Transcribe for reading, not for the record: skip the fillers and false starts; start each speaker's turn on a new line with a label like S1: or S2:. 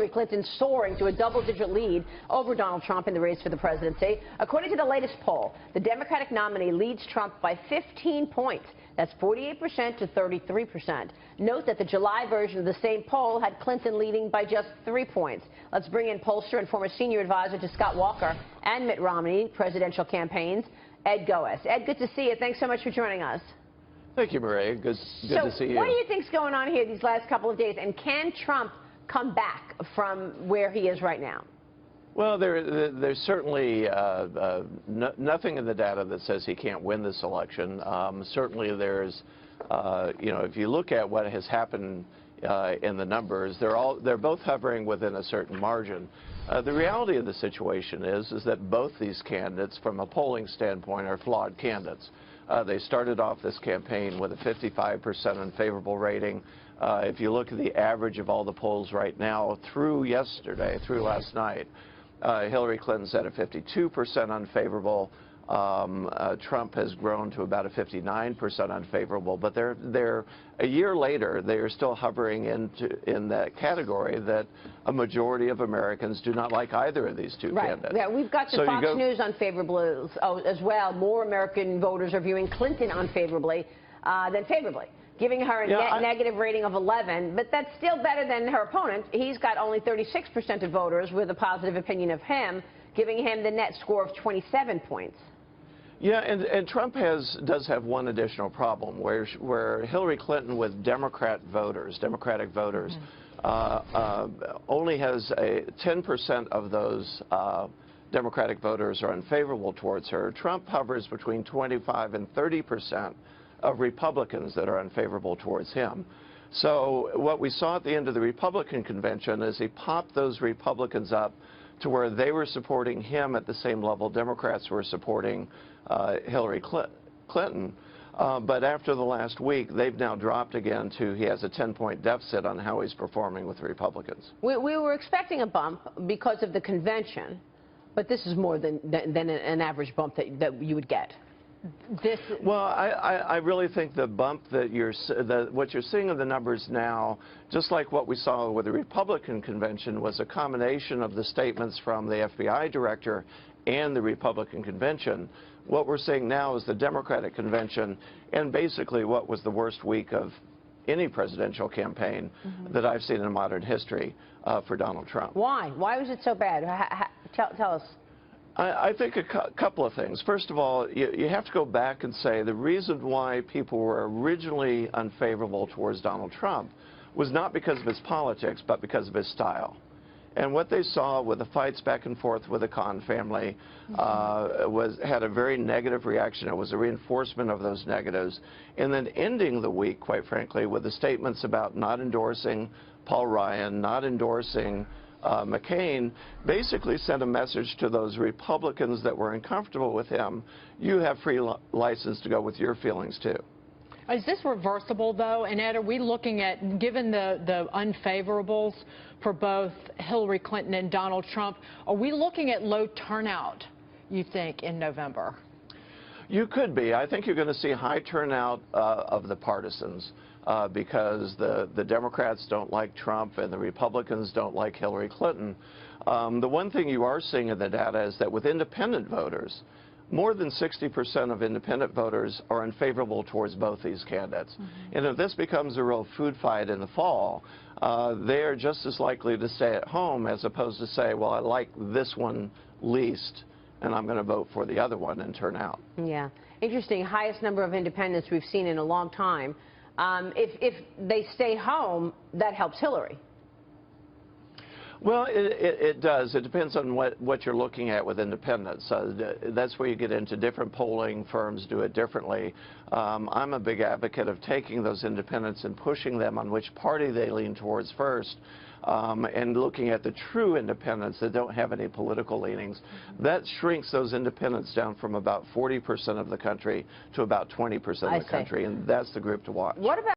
S1: Hillary Clinton soaring to a double-digit lead over Donald Trump in the race for the presidency. According to the latest poll, the Democratic nominee leads Trump by 15 points. That's 48% to 33%. Note that the July version of the same poll had Clinton leading by just 3 points. Let's bring in pollster and former senior advisor to Scott Walker and Mitt Romney presidential campaigns, Ed Goeas. Ed, good to see you. Thanks so much for joining us.
S2: Thank you, Maria. Good to see you.
S1: What do you think's going on here these last couple of days? And can Trump come back from where he is right now?
S2: Well, there's certainly nothing in the data that says he can't win this election. Certainly there's, if you look at what has happened in the numbers, they're both hovering within a certain margin. The reality of the situation is that both these candidates, from a polling standpoint, are flawed candidates. They started off this campaign with a 55% unfavorable rating. If you look at the average of all the polls right now through yesterday, through last night, Hillary Clinton's at a 52% unfavorable. Trump has grown to about a 59% unfavorable, but they're a year later, they are still hovering in that category that a majority of Americans do not like either of these two candidates.
S1: Yeah, we've got the Fox News unfavorable as well. More American voters are viewing Clinton unfavorably than favorably, giving her a negative rating of 11, but that's still better than her opponent. He's got only 36% of voters with a positive opinion of him, giving him the net score of 27 points.
S2: Yeah, and Trump does have one additional problem, where Hillary Clinton with Democratic voters, only has 10% of those Democratic voters are unfavorable towards her. Trump hovers between 25 and 30% of Republicans that are unfavorable towards him. So what we saw at the end of the Republican convention is he popped those Republicans up to where they were supporting him at the same level Democrats were supporting Hillary Clinton. But after the last week, they've now dropped again to he has a 10-point deficit on how he's performing with Republicans.
S1: We were expecting a bump because of the convention, but this is more than an average bump that you would get.
S2: Well, I really think the bump that what you're seeing in the numbers now, just like what we saw with the Republican convention, was a combination of the statements from the FBI director and the Republican convention. What we're seeing now is the Democratic convention, and basically what was the worst week of any presidential campaign that I've seen in modern history for Donald Trump.
S1: Why? Why was it so bad? Tell us.
S2: I think a couple of things. First of all, you have to go back and say the reason why people were originally unfavorable towards Donald Trump was not because of his politics, but because of his style. And what they saw with the fights back and forth with the Khan family had a very negative reaction. It was a reinforcement of those negatives. And then ending the week, quite frankly, with the statements about not endorsing Paul Ryan, not endorsing McCain, basically sent a message to those Republicans that were uncomfortable with him. You have free license to go with your feelings, too.
S3: Is this reversible, though? And Ed, are we looking at, given the unfavorables for both Hillary Clinton and Donald Trump, are we looking at low turnout, you think, in November?
S2: You could be. I think you're going to see high turnout of the partisans because the Democrats don't like Trump and the Republicans don't like Hillary Clinton. The one thing you are seeing in the data is that with independent voters, more than 60% of independent voters are unfavorable towards both these candidates. And if this becomes a real food fight in the fall, they are just as likely to stay at home as opposed to say, well, I like this one least, and I'm going to vote for the other one and turn out.
S1: Yeah. Interesting. Highest number of independents we've seen in a long time. If they stay home, that helps Hillary.
S2: Well, it does. It depends on what you're looking at with independents. That's where you get into different polling firms do it differently. I'm a big advocate of taking those independents and pushing them on which party they lean towards first, and looking at the true independents that don't have any political leanings. That shrinks those independents down from about 40% of the country to about 20% of the country, and that's the group to watch.
S1: What about